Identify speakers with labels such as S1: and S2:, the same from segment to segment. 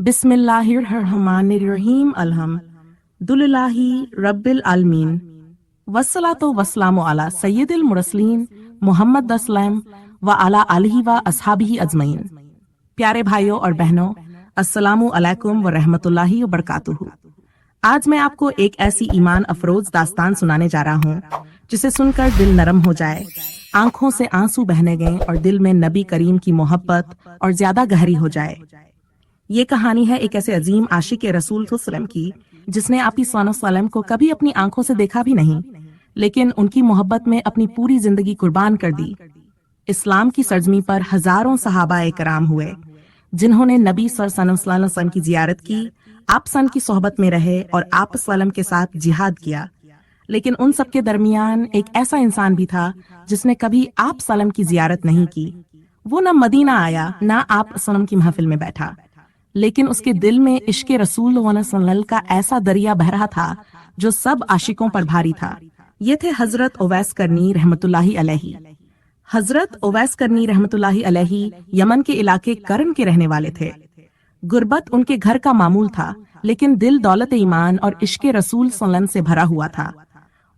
S1: बिस्मिल्लाहिर्रहमानिर्रहीम अल्हम्दुलिल्लाहि रब्बिल आलमीन वस्सलातु वस्सलामु अला सय्यिदिल मुरसलीन मोहम्मद अस्लम व अला आलिहि व अस्हाबिहि अजमईन। प्यारे भाइयों और बहनों, अस्सलामु अलैकुम व रहमतुल्लाहि व बरकातुहू। आज मैं आपको एक ऐसी ईमान अफरोज दास्तान सुनाने जा रहा हूँ जिसे सुनकर दिल नरम हो जाए, आंखों से आंसू बहने गए और दिल में नबी करीम की मोहब्बत और ज्यादा गहरी हो जाए। ये कहानी है एक ऐसे अजीम आशिक रसूल सल्लम की जिसने आपी सल्लम को कभी अपनी आंखों से देखा भी नहीं, लेकिन उनकी मोहब्बत में अपनी पूरी जिंदगी कुर्बान कर दी। इस्लाम की सरजमी पर हजारों सहाबा कराम हुए जिन्होंने नबी सल्लल्लाहु अलैहि वसल्लम की जियारत की, आप सन की सोहबत में रहे और आप सल्लम के साथ जिहाद किया। लेकिन उन सब के दरमियान एक ऐसा इंसान भी था जिसने कभी आप सल्लम की जियारत नहीं की। वो न मदीना आया, न आप सल्लम की महफिल में बैठा, लेकिन उसके दिल में इश्क़ रसूल सल्लल्लाहु का ऐसा दरिया बह रहा था जो सब आशिकों पर भारी था। ये थे हजरत उवैस करनी रहमतुल्लाहि अलैहि। हजरत उवैस करनी रहमतुल्लाहि अलैहि यमन के इलाके करन के रहने वाले थे। गुर्बत उनके घर का मामूल था, लेकिन दिल दौलत ईमान और इश्क़ रसूल सल्लल्लाहु से भरा हुआ था।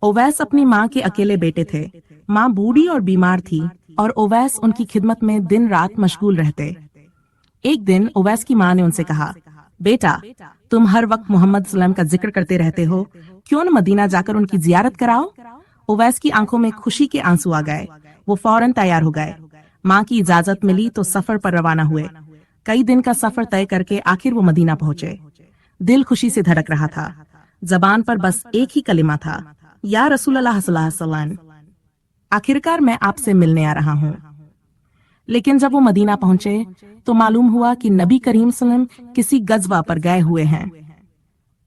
S1: उवैस अपनी माँ के अकेले बेटे थे। माँ बूढ़ी और बीमार थी और उवैस उनकी खिदमत में दिन रात मशगूल रहते। एक दिन उवैस की माँ ने उनसे कहा, बेटा, तुम हर वक्त मोहम्मद सल्लम का जिक्र करते रहते हो, क्यों न मदीना जाकर उनकी जियारत कराओ। उवैस की आंखों में खुशी के आंसू आ गए। वो फौरन तैयार हो गए। माँ की इजाजत मिली तो सफर पर रवाना हुए। कई दिन का सफर तय करके आखिर वो मदीना पहुंचे। दिल खुशी से धड़क रहा था। जबान पर बस एक ही कलिमा था, या रसूलल्लाह सल्लल्लाहु अलैहि वसल्लम, आखिरकार मैं आपसे मिलने आ रहा हूँ। लेकिन जब वो मदीना पहुंचे तो मालूम हुआ कि नबी करीम सल्लम किसी गजवा पर गए हुए हैं।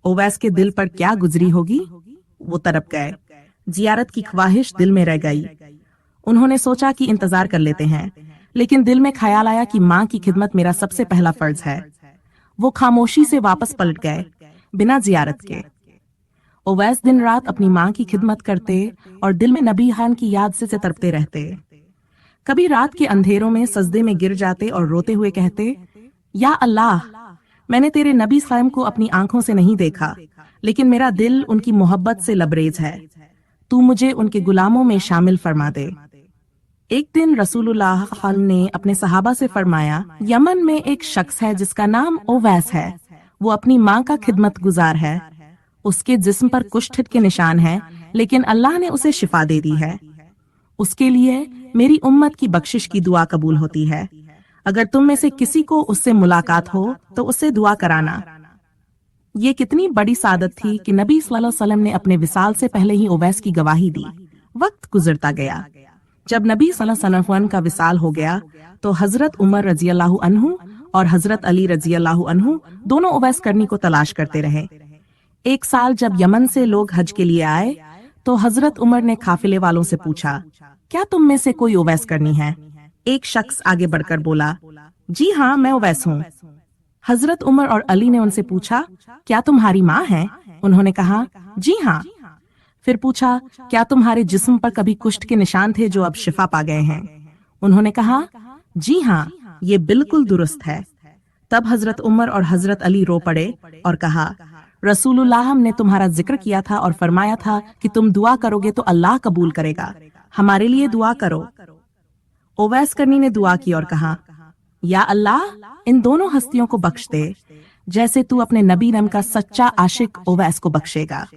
S1: उवैस के दिल पर क्या गुजरी होगी। वो तड़प गए। जियारत की ख्वाहिश दिल में रह गई। उन्होंने सोचा कि इंतजार कर लेते हैं, लेकिन दिल में ख्याल आया कि माँ की खिदमत मेरा सबसे पहला फर्ज है। वो खामोशी से वापस पलट गए बिना जियारत के। उवैस दिन रात अपनी माँ की खिदमत करते और दिल में नबी खान की याद से तड़पते रहते। कभी रात के अंधेरों में सजदे में गिर जाते और रोते हुए कहते, या अल्लाह, मैंने तेरे नबी सल्लम को अपनी आंखों से नहीं देखा, लेकिन मेरा दिल उनकी मोहब्बत से लबरेज है। तू मुझे उनके गुलामों में शामिल फरमा दे। एक दिन रसूलुल्लाह खान ने अपने सहाबा से फरमाया, यमन में एक शख्स है जिसका नाम उवैस है। वो अपनी माँ का खिदमत गुजार है। उसके जिस्म पर कुष्ठ के निशान हैं, लेकिन अल्लाह ने उसे शिफा दे दी है। उसके लिए मेरी उम्मत की बख्शिश की दुआ कबूल होती है। अगर तुम में से किसी को उससे मुलाकात हो तो उससे दुआ कराना। ये कितनी बड़ी सादत थी कि नबी सल्लल्लाहु अलैहि वसल्लम ने अपने विसाल से पहले ही उवैस की गवाही दी। वक्त गुजरता गया। जब नबी सल्लल्लाहु अलैहि वसल्लम का विसाल हो गया तो हजरत उमर रजियल्लाहु अन्हु और हजरत अली रजियल्लाहु अन्हु दोनों उवैस करनी को तलाश करते रहे। एक साल जब यमन से लोग हज के लिए आए तो हजरत उमर ने काफिले वालों से पूछा, क्या तुम में से कोई उवैस करनी है। एक शख्स आगे बढ़कर बोला, जी हाँ, मैं उवैस हूँ। हजरत उमर और अली ने उनसे पूछा, क्या तुम्हारी माँ है। उन्होंने कहा, जी हाँ। फिर पूछा, क्या तुम्हारे जिस्म पर कभी कुष्ठ के निशान थे जो अब शिफा पा गए हैं। उन्होंने कहा, जी हाँ, ये बिल्कुल दुरुस्त है। तब हजरत उमर और हजरत अली रो पड़े और कहा, रसूलुल्लाह ने तुम्हारा जिक्र किया था और फरमाया था कि तुम दुआ करोगे तो अल्लाह कबूल करेगा। हमारे लिए दुआ करो। उवैस करनी ने दुआ की और कहा, या अल्लाह, इन दोनों हस्तियों को बख्श दे जैसे तू अपने नबी नम का सच्चा आशिक उवैस को बख्शेगा।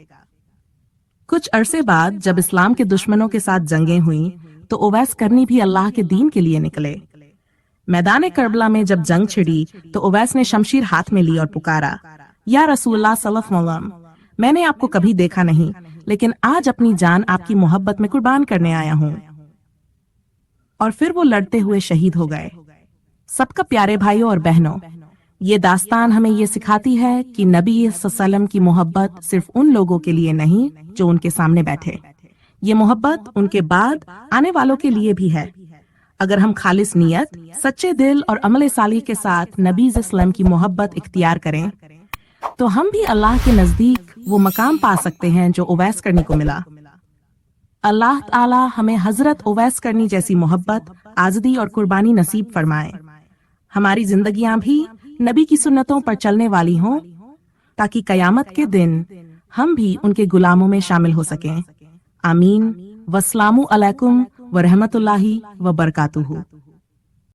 S1: कुछ अरसे बाद जब इस्लाम के दुश्मनों के साथ जंगें हुई तो उवैस करनी भी अल्लाह के दीन के लिए निकले। मैदान करबला में जब जंग छिड़ी तो उवैस ने शमशीर हाथ में ली और पुकारा, या रसूलल्लाह सल्लल्लाहु अलैहि वसल्लम, मैंने आपको कभी देखा नहीं, लेकिन आज अपनी जान आपकी मोहब्बत में कुर्बान करने आया हूँ। और फिर वो लड़ते हुए शहीद हो गए। सबका प्यारे भाइयों और बहनों, ये दास्तान हमें ये सिखाती है कि नबी सल्लम की मोहब्बत सिर्फ उन लोगों के लिए नहीं जो उनके सामने बैठे, ये मोहब्बत उनके बाद आने वालों के लिए भी है। अगर हम खालिस नियत, सच्चे दिल और अमल सालिह के साथ नबी सल्लम की मोहब्बत इख्तियार करें तो हम भी अल्लाह के नजदीक वो मकाम पा सकते हैं जो उवैस करनी को मिला। अल्लाह ताला हमें हजरत उवैस करनी जैसी मोहब्बत, आज़दी और कुर्बानी नसीब फरमाए। हमारी जिंदगियां भी نبی کی سنتوں پر چلنے والی ہوں تاکہ قیامت کے دن ہم بھی ان کے غلاموں میں شامل ہو سکیں۔ آمین۔ والسلام علیکم ورحمۃ اللہ وبرکاتہ۔